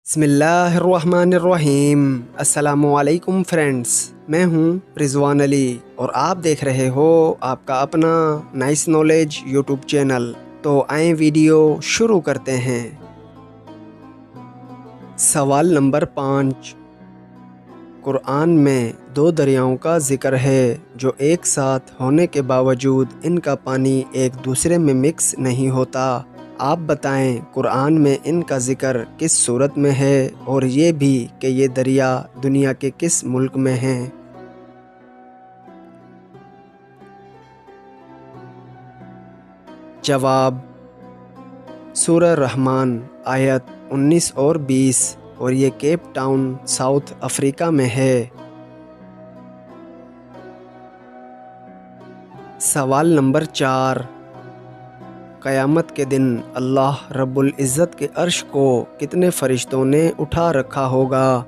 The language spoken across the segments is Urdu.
بسم اللہ الرحمن الرحیم۔ السلام علیکم فرینڈز، میں ہوں رضوان علی اور آپ دیکھ رہے ہو آپ کا اپنا نائس نالج یوٹیوب چینل۔ تو آئیں ویڈیو شروع کرتے ہیں۔ سوال نمبر 5۔ قرآن میں 2 دریاؤں کا ذکر ہے جو ایک ساتھ ہونے کے باوجود ان کا پانی ایک دوسرے میں مکس نہیں ہوتا۔ آپ بتائیں قرآن میں ان کا ذکر کس صورت میں ہے اور یہ بھی کہ یہ دریا دنیا کے کس ملک میں ہیں؟ جواب: سورہ رحمان آیت 19 اور 20، اور یہ کیپ ٹاؤن ساؤتھ افریقہ میں ہے۔ سوال نمبر 4۔ قیامت کے دن اللہ رب العزت کے عرش کو کتنے فرشتوں نے اٹھا رکھا ہوگا؟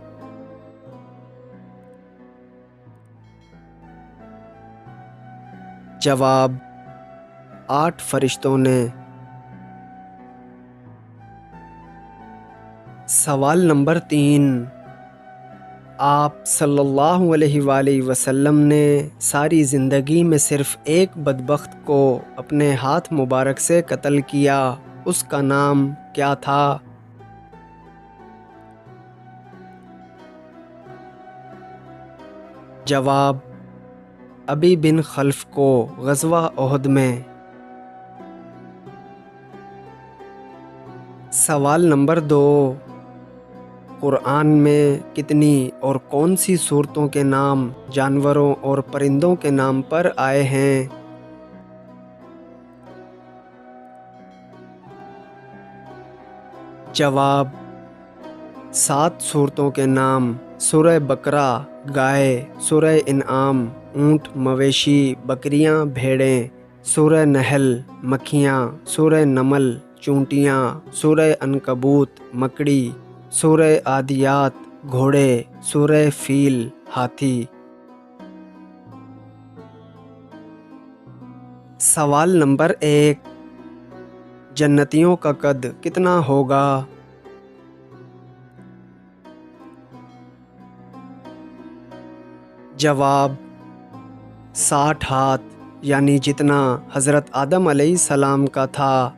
جواب: 8 فرشتوں نے۔ سوال نمبر 3۔ آپ صلی اللہ علیہ وآلہ وسلم نے ساری زندگی میں صرف ایک بدبخت کو اپنے ہاتھ مبارک سے قتل کیا، اس کا نام کیا تھا؟ جواب: ابی بن خلف کو غزوہ احد میں۔ سوال نمبر 2۔ قرآن میں کتنی اور کون سی صورتوں کے نام جانوروں اور پرندوں کے نام پر آئے ہیں؟ جواب: 7 صورتوں کے نام سورہ بقرہ گائے، سورہ انعام اونٹ مویشی بکریاں بھیڑیں، سورہ نحل مکھیاں، سورہ نمل چونٹیاں، سورہ عنکبوت مکڑی، سورہ عادیات گھوڑے، سورہ فیل ہاتھی۔ سوال نمبر 1۔ جنتیوں کا قد کتنا ہوگا؟ جواب: 60 ہاتھ، یعنی جتنا حضرت آدم علیہ السلام کا تھا۔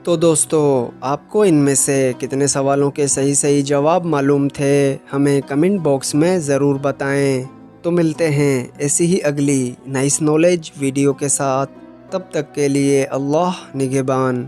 تو دوستو، آپ کو ان میں سے کتنے سوالوں کے صحیح جواب معلوم تھے؟ ہمیں کمنٹ باکس میں ضرور بتائیں۔ تو ملتے ہیں ایسی ہی اگلی نائس نالج ویڈیو کے ساتھ، تب تک کے لیے اللہ نگہبان۔